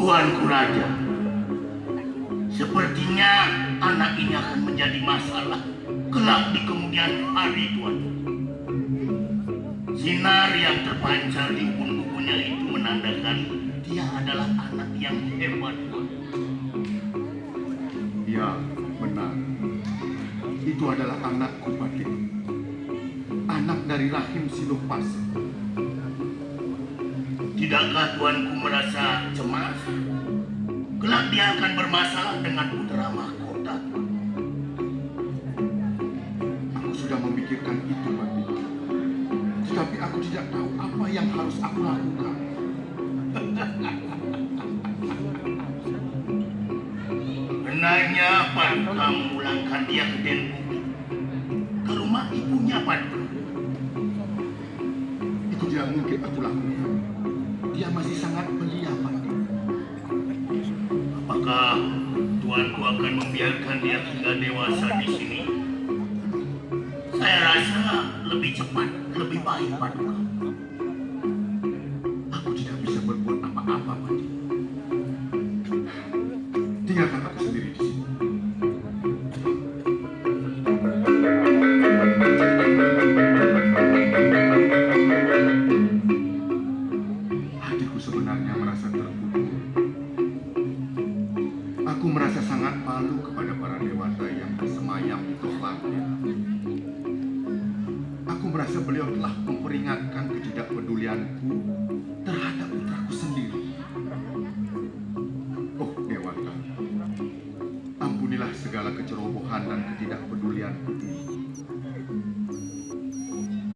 Tuanku Raja, sepertinya anak ini akan menjadi masalah kelak di kemudian hari, Tuan. Sinar yang terpancar di ubun-ubunnya itu menandakan dia adalah anak yang hebat, Tuan. Ya, benar. Itu adalah anakku, Patik. Anak dari rahim Silupas. Tidakkah tuanku merasa cemas? Kelak dia akan bermasalah dengan putra mahkota. Aku sudah memikirkan itu, Patik. Tetapi aku tidak tahu apa yang harus aku lakukan. Benarnya Paduka memulangkan dia ke Denbuk, ke rumah ibunya, Paduka. Itu tidak mungkin aku lakukan. Dia masih sangat belia, Patik. Apakah tuanku akan membiarkan dia tinggal dewasa di sini? Saya rasa lebih cepat, lebih baik, Paduka. Aku tidak bisa berbuat apa-apa, Patik. Tinggalkan aku sendiri di sini. Hatiku sebenarnya merasa terpukul. Aku merasa sangat malu kepada para dewata yang bersemayam di tempatnya. Aku merasa beliau telah memperingatkan ketidakpedulianku terhadap putraku sendiri. Oh Dewata, ampunilah segala kecerobohan dan ketidakpedulianku